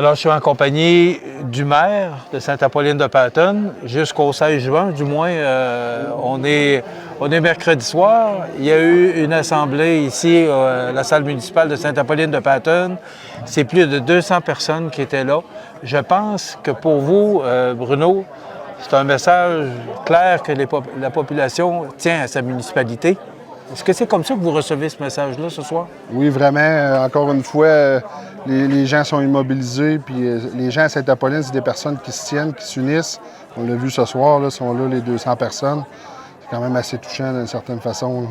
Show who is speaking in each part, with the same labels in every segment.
Speaker 1: Alors, je suis en compagnie du maire de Sainte-Apolline-de-Patton jusqu'au 16 juin. Du moins, on est mercredi soir. Il y a eu une assemblée ici à la salle municipale de Sainte-Apolline-de-Patton. C'est plus de 200 personnes qui étaient là. Je pense que pour vous, Bruno, c'est un message clair que la population tient à sa municipalité. Est-ce que c'est comme ça que vous recevez ce message-là ce soir?
Speaker 2: Oui, vraiment. Encore une fois, les gens sont immobilisés, puis les gens à Sainte-Apolline, c'est des personnes qui se tiennent, qui s'unissent. On l'a vu ce soir, là, sont là les 200 personnes. C'est quand même assez touchant d'une certaine façon. Là.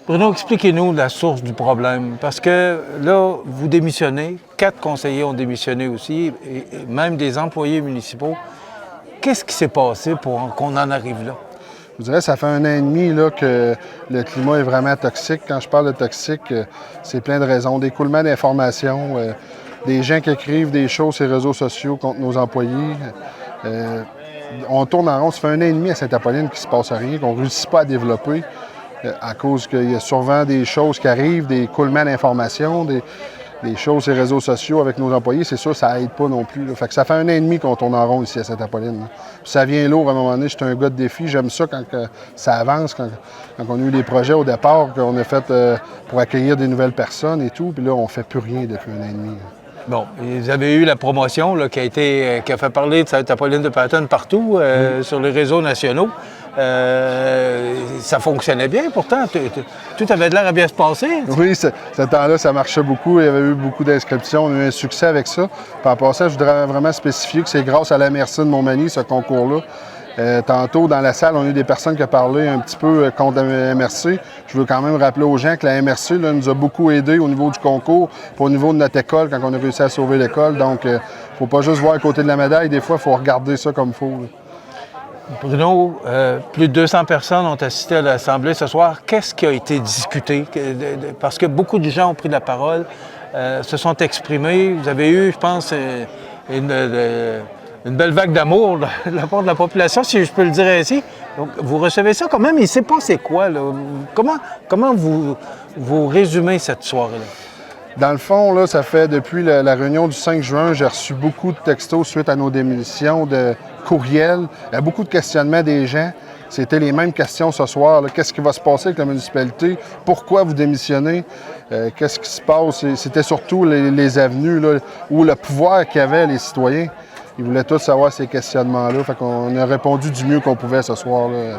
Speaker 1: Bruno, expliquez-nous la source du problème, parce que là, vous démissionnez, 4 conseillers ont démissionné aussi, et même des employés municipaux. Qu'est-ce qui s'est passé pour qu'on en arrive là?
Speaker 2: Je vous dirais, ça fait 1 an et demi là, que le climat est vraiment toxique. Quand je parle de toxique, c'est plein de raisons. D'écoulement d'informations, des gens qui écrivent des choses sur les réseaux sociaux contre nos employés. On tourne en rond. Ça fait 1 an et demi à Sainte-Apolline qu'il ne se passe rien, qu'on ne réussit pas à développer à cause qu'il y a souvent des choses qui arrivent, des écoulements d'informations, des choses sur les réseaux sociaux avec nos employés, c'est sûr, ça aide pas non plus. Là. Fait que ça fait 1 an et demi qu'on tourne en rond ici à Sainte-Apolline. Ça vient lourd à un moment donné. J'étais un gars de défi. J'aime ça quand ça avance, quand on a eu des projets au départ qu'on a fait pour accueillir des nouvelles personnes et tout. Puis là, on fait plus rien depuis 1 an et demi.
Speaker 1: Bon, vous avez eu la promotion là, qui a fait parler de Sainte-Apolline-de-Patton partout sur les réseaux nationaux. Ça fonctionnait bien pourtant. Tout avait l'air à bien se passer.
Speaker 2: Oui, ce temps-là, ça marchait beaucoup. Il y avait eu beaucoup d'inscriptions. On a eu un succès avec ça. Par rapport à ça, je voudrais vraiment spécifier que c'est grâce à la MRC de Montmagny, ce concours-là. Tantôt, dans la salle, on a eu des personnes qui ont parlé un petit peu contre la MRC. Je veux quand même rappeler aux gens que la MRC là, nous a beaucoup aidés au niveau du concours, puis au niveau de notre école, quand on a réussi à sauver l'école. Donc, il ne faut pas juste voir à côté de la médaille. Des fois, il faut regarder ça comme il faut. Là.
Speaker 1: Bruno, plus de 200 personnes ont assisté à l'Assemblée ce soir. Qu'est-ce qui a été discuté? Parce que beaucoup de gens ont pris la parole, se sont exprimés. Vous avez eu, je pense, une belle vague d'amour de la part de la population, si je peux le dire ainsi. Donc, vous recevez ça quand même. Il s'est passé quoi, là? Comment vous résumez cette soirée-là?
Speaker 2: Dans le fond, là, ça fait depuis la réunion du 5 juin, j'ai reçu beaucoup de textos suite à nos démissions, de courriels. Il y a beaucoup de questionnements des gens. C'était les mêmes questions ce soir. Qu'est-ce qui va se passer avec la municipalité? Pourquoi vous démissionnez? Qu'est-ce qui se passe? C'était surtout les avenues là, où le pouvoir qu'avaient les citoyens. Ils voulaient tous savoir ces questionnements-là. Fait qu'on a répondu du mieux qu'on pouvait ce soir là,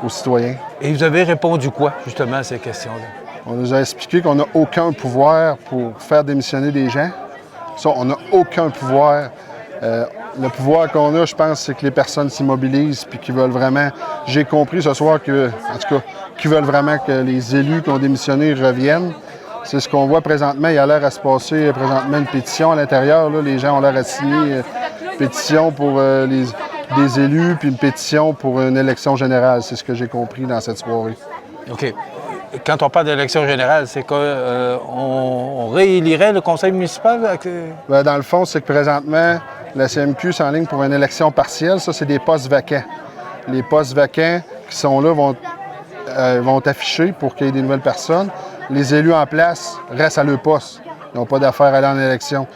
Speaker 2: aux citoyens.
Speaker 1: Et vous avez répondu quoi, justement, à ces questions-là?
Speaker 2: On nous a expliqué qu'on n'a aucun pouvoir pour faire démissionner des gens. Ça, on n'a aucun pouvoir. Le pouvoir qu'on a, je pense, c'est que les personnes s'immobilisent puis qui veulent vraiment... J'ai compris ce soir que, en tout cas, qui veulent vraiment que les élus qui ont démissionné reviennent. C'est ce qu'on voit présentement. Il y a l'air à se passer présentement une pétition à l'intérieur. Là. Les gens ont l'air à signer une pétition pour des élus puis une pétition pour une élection générale. C'est ce que j'ai compris dans cette soirée.
Speaker 1: OK. Quand on parle d'élection générale, c'est qu'on réélirait le conseil municipal?
Speaker 2: Bien, dans le fond, c'est que présentement, la CMQ s'enligne pour une élection partielle. Ça, c'est des postes vacants. Les postes vacants qui sont là vont afficher pour qu'il y ait des nouvelles personnes. Les élus en place restent à leur poste. Ils n'ont pas d'affaire à aller en élection.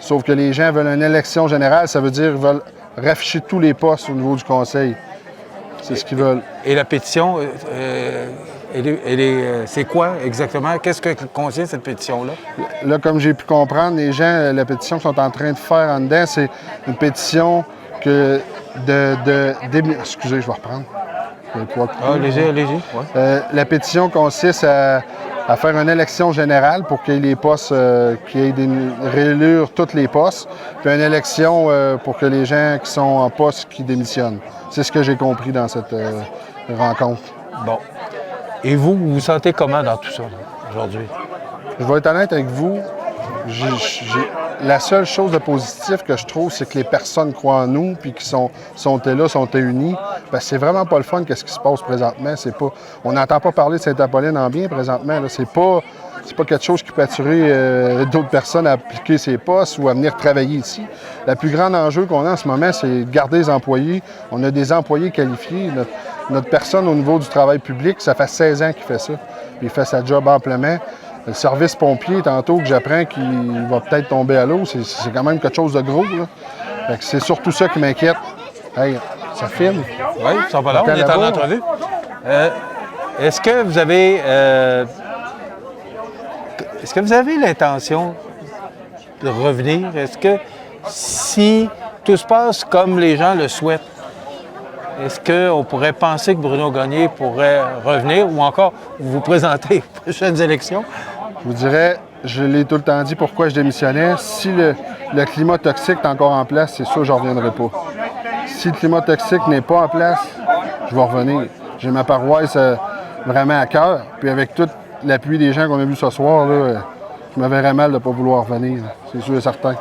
Speaker 2: Sauf que les gens veulent une élection générale, ça veut dire qu'ils veulent rafficher tous les postes au niveau du conseil. C'est ce qu'ils veulent.
Speaker 1: Et la pétition, c'est quoi exactement? Qu'est-ce que contient cette pétition-là?
Speaker 2: Là, comme j'ai pu comprendre, les gens, la pétition qu'ils sont en train de faire en dedans, c'est une pétition que excusez, je vais reprendre.
Speaker 1: Allez-y. Ouais.
Speaker 2: La pétition consiste à faire une élection générale pour qu'il y ait les postes, qu'il y ait réélire tous les postes, puis une élection pour que les gens qui sont en poste qui démissionnent. C'est ce que j'ai compris dans cette rencontre.
Speaker 1: Bon. Et vous vous sentez comment dans tout ça, aujourd'hui?
Speaker 2: Je vais être honnête avec vous. La seule chose de positif que je trouve, c'est que les personnes croient en nous puis qui sont là, sont unis. Parce que c'est vraiment pas le fun qu'est-ce qui se passe présentement. On n'entend pas parler de Sainte-Apolline en bien présentement. Là. C'est pas quelque chose qui peut attirer d'autres personnes à appliquer ses postes ou à venir travailler ici. Le plus grand enjeu qu'on a en ce moment, c'est de garder les employés. On a des employés qualifiés. Notre personne au niveau du travail public, ça fait 16 ans qu'il fait ça. Il fait sa job amplement. Le service pompier, tantôt, que j'apprends qu'il va peut-être tomber à l'eau, c'est quand même quelque chose de gros, là. Fait que c'est surtout ça qui m'inquiète. Hey, ça filme?
Speaker 1: Oui, ça va là, on est en entrevue. Est-ce que vous avez l'intention de revenir? Est-ce que si tout se passe comme les gens le souhaitent, est-ce qu'on pourrait penser que Bruno Gagné pourrait revenir ou encore vous présenter aux prochaines élections?
Speaker 2: Je vous dirais, je l'ai tout le temps dit pourquoi je démissionnais. Si le climat toxique est encore en place, c'est sûr que je ne reviendrai pas. Si le climat toxique n'est pas en place, je vais revenir. J'ai ma paroisse vraiment à cœur. Puis avec tout l'appui des gens qu'on a vus ce soir, là, je me verrais mal de ne pas vouloir revenir. C'est sûr et certain.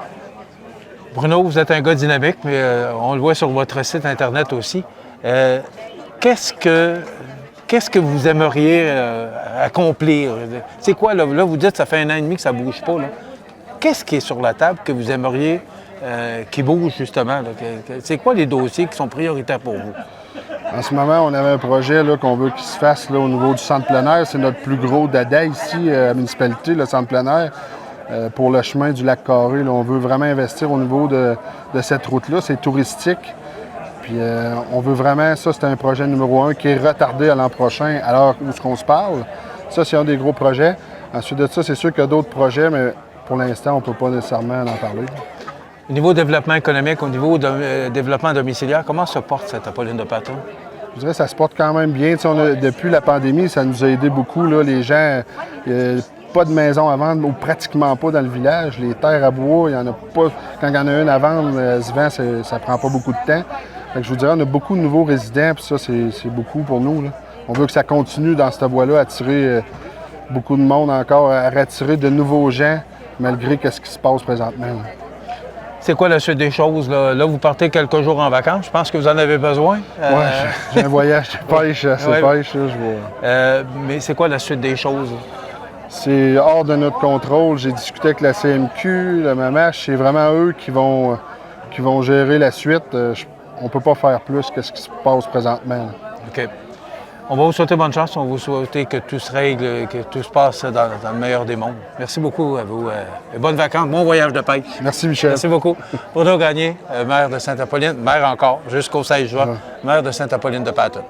Speaker 1: Bruno, vous êtes un gars dynamique, mais on le voit sur votre site Internet aussi. Qu'est-ce que vous aimeriez accomplir? C'est quoi, là, vous dites que ça fait 1 an et demi que ça ne bouge pas. Qu'est-ce qui est sur la table que vous aimeriez qui bouge, justement? C'est quoi les dossiers qui sont prioritaires pour vous?
Speaker 2: En ce moment, on avait un projet qu'on veut qu'il se fasse là, au niveau du centre plein air. C'est notre plus gros dada ici, à la municipalité, le centre plein air. Pour le chemin du lac Carré, là, on veut vraiment investir au niveau de cette route-là. C'est touristique. Puis on veut vraiment, ça c'est un projet numéro 1 qui est retardé à l'an prochain, à l'heure où on se parle. Ça, c'est un des gros projets. Ensuite de ça, c'est sûr qu'il y a d'autres projets, mais pour l'instant, on ne peut pas nécessairement en parler.
Speaker 1: Au niveau développement économique, au niveau développement domiciliaire, comment se porte Sainte-Apolline-de-Paton?
Speaker 2: Je dirais que ça se porte quand même bien. Depuis la pandémie, ça nous a aidé beaucoup. Là, les gens, pas de maison à vendre, ou pratiquement pas dans le village. Les terres à bois, il n'y en a pas. Quand il y en a une à vendre, souvent, ça prend pas beaucoup de temps. Fait que je vous dirais, on a beaucoup de nouveaux résidents, puis ça, c'est beaucoup pour nous, là. On veut que ça continue dans cette voie-là, attirer beaucoup de monde encore, à attirer de nouveaux gens, malgré ce qui se passe présentement. Là.
Speaker 1: C'est quoi la suite des choses? Là, vous partez quelques jours en vacances. Je pense que vous en avez besoin.
Speaker 2: Oui, j'ai un voyage de pêche, pêche. Là, je vois.
Speaker 1: Mais c'est quoi la suite des choses?
Speaker 2: C'est hors de notre contrôle. J'ai discuté avec la CMQ, le MAMACH. C'est vraiment eux qui vont gérer la suite. On ne peut pas faire plus que ce qui se passe présentement. Là.
Speaker 1: OK. On va vous souhaiter bonne chance. On va vous souhaiter que tout se règle, que tout se passe dans le meilleur des mondes. Merci beaucoup à vous. Bonnes vacances, bon voyage de pêche.
Speaker 2: Merci, Michel.
Speaker 1: Merci beaucoup. Bruno Gagné, maire de Sainte-Apolline, maire encore, jusqu'au 16 juin, maire de Sainte-Apolline-de-Paton.